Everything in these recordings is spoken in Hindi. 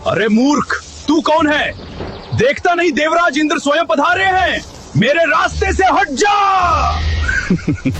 अरे मूर्ख, तू कौन है? देखता नहीं देवराज इंद्र स्वयं पधारे हैं। मेरे रास्ते से हट जा।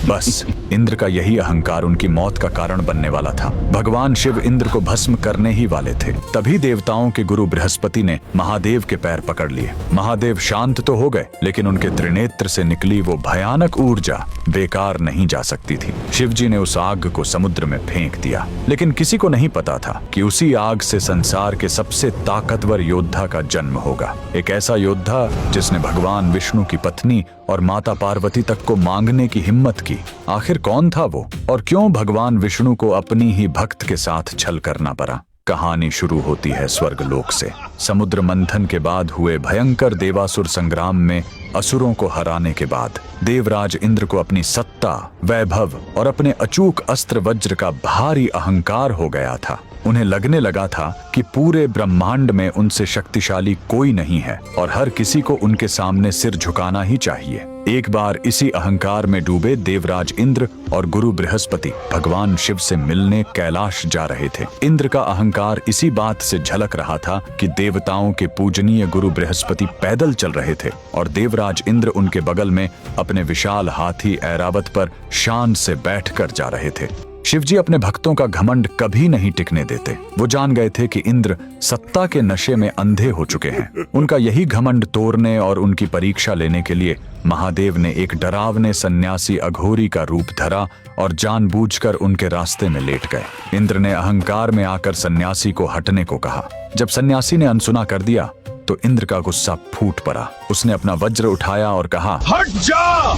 बस इंद्र का यही अहंकार उनकी मौत का कारण बनने वाला था। भगवान शिव इंद्र को भस्म करने ही वाले थे। तभी देवताओं के गुरु बृहस्पति ने महादेव के पैर पकड़ लिए। महादेव शांत तो हो गए, लेकिन उनके त्रिनेत्र से निकली वो भयानक ऊर्जा बेकार नहीं जा सकती थी। शिवजी ने उस आग को समुद्र में फेंक दिया, लेकिन किसी को नहीं पता था कि उसी आग से संसार के सबसे ताकतवर योद्धा का जन्म होगा। एक ऐसा योद्धा जिसने भगवान विष्णु की पत्नी और माता पार्वती तक को मांगने की हिम्मत की। आखिर कौन था वो, और क्यों भगवान विष्णु को अपनी ही भक्त के साथ छल करना पड़ा? कहानी शुरू होती है स्वर्गलोक से। समुद्र मंथन के बाद हुए भयंकर देवासुर संग्राम में असुरों को हराने के बाद देवराज इंद्र को अपनी सत्ता, वैभव और अपने अचूक अस्त्र वज्र का भारी अहंकार हो गया था। उन्हें लगने लगा था कि पूरे ब्रह्मांड में उनसे शक्तिशाली कोई नहीं है और हर किसी को उनके सामने सिर झुकाना ही चाहिए। एक बार इसी अहंकार में डूबे देवराज इंद्र और गुरु बृहस्पति भगवान शिव से मिलने कैलाश जा रहे थे। इंद्र का अहंकार इसी बात से झलक रहा था कि देवताओं के पूजनीय गुरु बृहस्पति पैदल चल रहे थे और देवराज इंद्र उनके बगल में अपने विशाल हाथी ऐरावत पर शान से बैठकर जा रहे थे। शिवजी अपने भक्तों का घमंड कभी नहीं टिकने देते। वो जान गए थे कि इंद्र सत्ता के नशे में अंधे हो चुके हैं। उनका यही घमंड तोड़ने और उनकी परीक्षा लेने के लिए महादेव ने एक डरावने सन्यासी अघोरी का रूप धरा और जानबूझकर उनके रास्ते में लेट गए। इंद्र ने अहंकार में आकर सन्यासी को हटने को कहा। जब सन्यासी ने अनसुना कर दिया तो इंद्र का गुस्सा फूट पड़ा। उसने अपना वज्र उठाया और कहा, हट जा,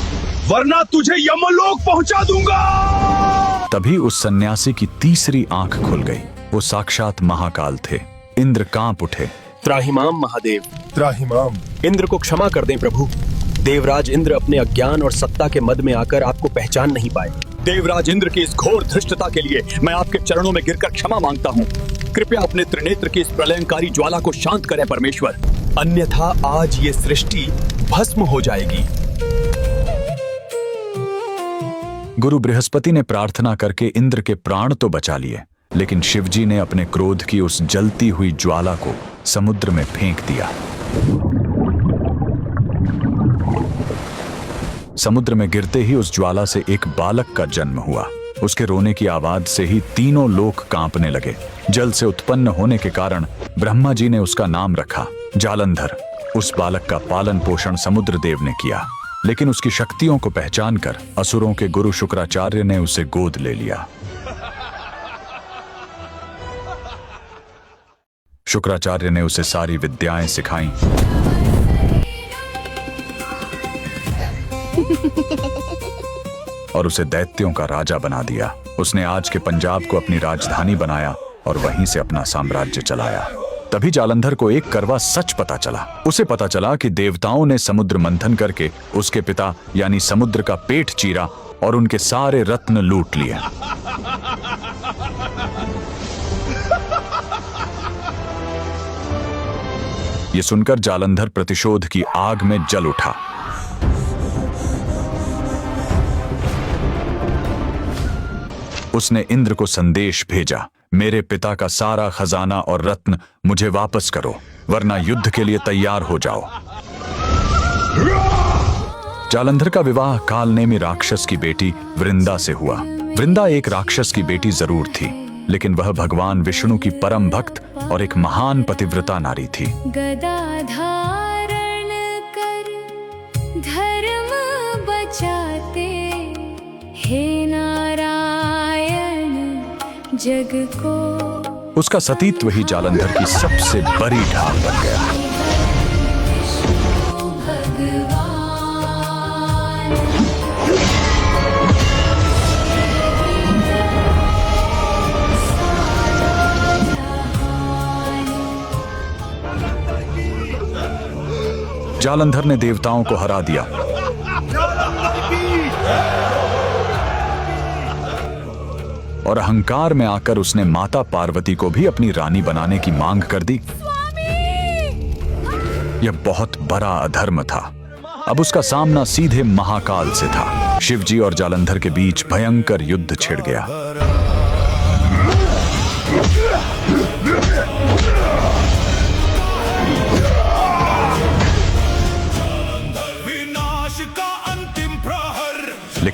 वरना तुझे यमलोक पहुंचा दूंगा। तभी उस सन्यासी की तीसरी आंख खुल गई। वो साक्षात महाकाल थे। इंद्र कांप उठे। त्राहिमाम महादेव, त्राहिमाम। इंद्र को क्षमा कर दें प्रभु। देवराज इंद्र अपने अज्ञान और सत्ता के मद में आकर आपको पहचान नहीं पाए। देवराज इंद्र की इस घोर धृष्टता के लिए मैं आपके चरणों में गिरकर क्षमा मांगता हूँ। कृपया अपने त्रिनेत्र की इस प्रलयंकारी ज्वाला को शांत करें परमेश्वर, अन्यथा आज ये सृष्टि भस्म हो जाएगी। गुरु बृहस्पति ने प्रार्थना करके इंद्र के प्राण तो बचा लिए, लेकिन शिवजी ने अपने क्रोध की उस जलती हुई ज्वाला को समुद्र में फेंक दिया। समुद्र में गिरते ही उस ज्वाला से एक बालक का जन्म हुआ। उसके रोने की आवाज से ही तीनों लोक कांपने लगे। जल से उत्पन्न होने के कारण ब्रह्मा जी ने उसका नाम रखा जालंधर। उस बालक का पालन पोषण समुद्र देव ने किया, लेकिन उसकी शक्तियों को पहचानकर असुरों के गुरु शुक्राचार्य ने उसे गोद ले लिया। शुक्राचार्य ने उसे सारी विद्याएं सिखाईं। और उसे दैत्यों का राजा बना दिया। उसने आज के पंजाब को अपनी राजधानी बनाया और वहीं से अपना साम्राज्य चलाया। तभी जालंधर को एक करवा सच पता चला। उसे पता चला कि देवताओं ने समुद्र मंथन करके उसके पिता यानी समुद्र का पेट चीरा और उनके सारे रत्न लूट लिए। ये सुनकर जालंधर प्रतिशोध की आग में जल उठा। उसने इंद्र को संदेश भेजा, मेरे पिता का सारा खजाना और रत्न मुझे वापस करो, वरना युद्ध के लिए तैयार हो जाओ। जालंधर का विवाह कालनेमी राक्षस की बेटी वृंदा से हुआ। वृंदा एक राक्षस की बेटी जरूर थी, लेकिन वह भगवान विष्णु की परम भक्त और एक महान पतिव्रता नारी थी। गदा धारण कर धर्म बचाते, हे नारायण जग को। उसका सतीत्व ही जालंधर की सबसे बड़ी ढाल बन गया। जालंधर ने देवताओं को हरा दिया और अहंकार में आकर उसने माता पार्वती को भी अपनी रानी बनाने की मांग कर दी। यह बहुत बड़ा अधर्म था। अब उसका सामना सीधे महाकाल से था। शिवजी और जालंधर के बीच भयंकर युद्ध छिड़ गया।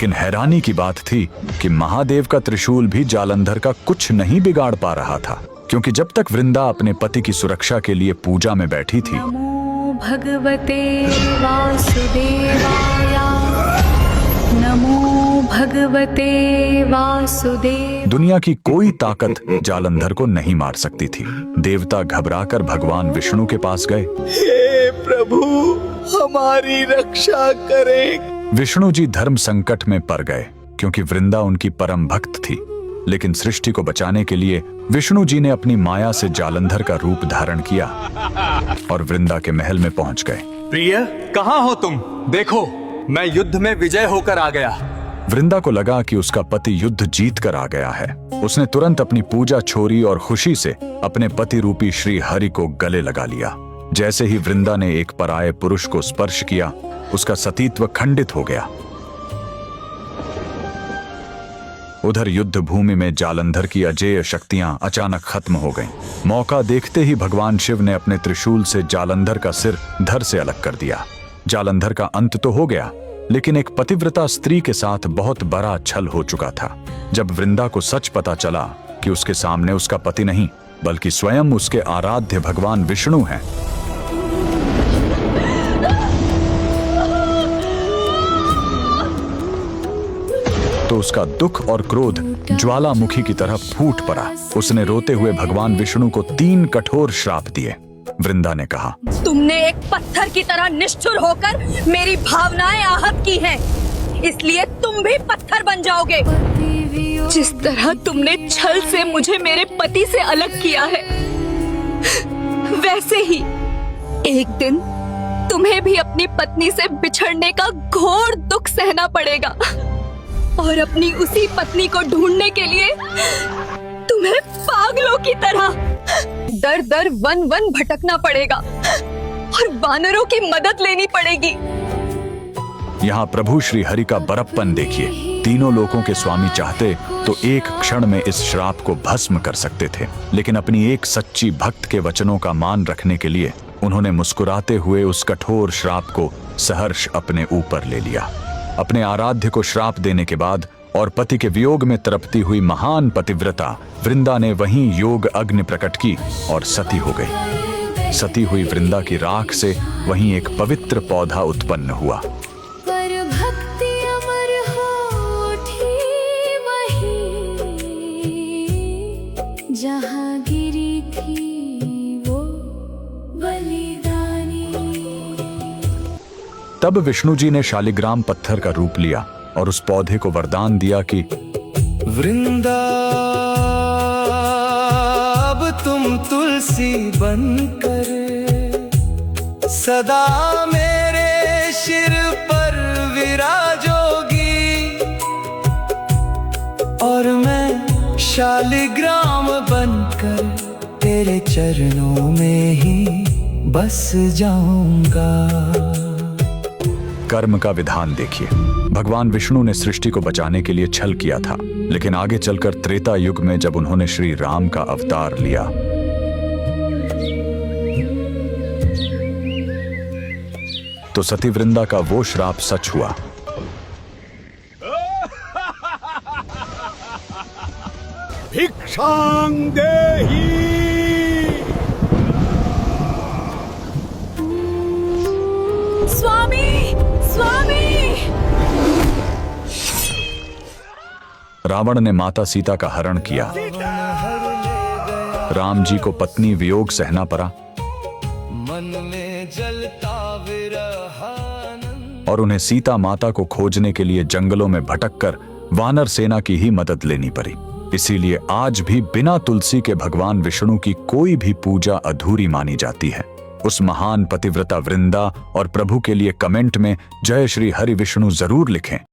लेकिन हैरानी की बात थी कि महादेव का त्रिशूल भी जालंधर का कुछ नहीं बिगाड़ पा रहा था, क्योंकि जब तक वृंदा अपने पति की सुरक्षा के लिए पूजा में बैठी थी, नमो भगवते वासुदेवाय, नमो भगवते वासुदेव। दुनिया की कोई ताकत जालंधर को नहीं मार सकती थी। देवता घबराकर भगवान विष्णु के पास गए। हे प्रभु, हमारी रक्षा करें। विष्णु जी धर्म संकट में पड़ गए, क्योंकि वृंदा उनकी परम भक्त थी। लेकिन सृष्टि को बचाने के लिए विष्णु जी ने अपनी माया से जालंधर का रूप धारण किया और वृंदा के महल में पहुंच गए। प्रिय, कहाँ हो तुम? देखो, मैं युद्ध में विजय होकर आ गया। वृंदा को लगा कि उसका पति युद्ध जीत कर आ गया है। उसने तुरंत अपनी पूजा छोड़ी और खुशी से अपने पति रूपी श्री हरि को गले लगा लिया। जैसे ही वृंदा ने एक पराये पुरुष को स्पर्श किया, उसका सतीत्व खंडित हो गया। उधर युद्ध भूमि में जालंधर की अजेय शक्तियां अचानक खत्म हो गईं। मौका देखते ही भगवान शिव ने अपने त्रिशूल से जालंधर का सिर धड़ से अलग कर दिया। जालंधर का अंत तो हो गया, लेकिन एक पतिव्रता स्त्री के साथ बहुत बड़ा छल हो चुका था। जब वृंदा को सच पता चला कि उसके सामने उसका पति नहीं, बल्कि स्वयं उसके आराध्य भगवान विष्णु हैं, तो उसका दुख और क्रोध ज्वालामुखी की तरह फूट पड़ा। उसने रोते हुए भगवान विष्णु को 3 कठोर श्राप दिए। वृंदा ने कहा, तुमने एक पत्थर की तरह निष्ठुर होकर मेरी भावनाएं आहत की हैं, इसलिए तुम भी पत्थर बन जाओगे। जिस तरह तुमने छल से मुझे मेरे पति से अलग किया है, वैसे ही एक दिन तुम्हें भी अपनी पत्नी से बिछड़ने का घोर दुख सहना पड़ेगा और अपनी उसी पत्नी को ढूंढने के लिए तुम्हें पागलों की तरह दर दर वन वन भटकना पड़ेगा और वानरों की मदद लेनी पड़ेगी। यहाँ प्रभु श्री हरि का बड़प्पन देखिए। तीनों लोकों के स्वामी चाहते तो एक क्षण में इस श्राप को भस्म कर सकते थे, लेकिन अपनी एक सच्ची भक्त के वचनों का मान रखने के लिए उन्होंने मुस्कुराते हुए उस कठोर श्राप को सहर्ष अपने ऊपर ले लिया। अपने आराध्य को श्राप देने के बाद और पति के वियोग में तड़पती हुई महान पतिव्रता वृंदा ने वहीं योग अग्नि प्रकट की और सती हो गई। सती हुई वृंदा की राख से वहीं एक पवित्र पौधा उत्पन्न हुआ। पर भक्ति अमर होठी वहीं, जहाँ गिरी थी वो बलिदानी। तब विष्णु जी ने शालिग्राम पत्थर का रूप लिया और उस पौधे को वरदान दिया कि वृंदा, अब तुम तुलसी बनकर सदा मेरे सिर पर विराजोगी और मैं शालिग्राम बनकर तेरे चरणों में ही बस जाऊंगा। कर्म का विधान देखिए। भगवान विष्णु ने सृष्टि को बचाने के लिए छल किया था, लेकिन आगे चलकर त्रेता युग में जब उन्होंने श्री राम का अवतार लिया तो सती वृंदा का वो श्राप सच हुआ। भिक्षां देहि। स्वामी, स्वामी! रावण ने माता सीता का हरण किया। राम जी को पत्नी वियोग सहना पड़ा मन में जलता विरहानंद और उन्हें सीता माता को खोजने के लिए जंगलों में भटककर वानर सेना की ही मदद लेनी पड़ी। इसीलिए आज भी बिना तुलसी के भगवान विष्णु की कोई भी पूजा अधूरी मानी जाती है। उस महान पतिव्रता वृंदा और प्रभु के लिए कमेंट में जय श्री हरि विष्णु जरूर लिखें।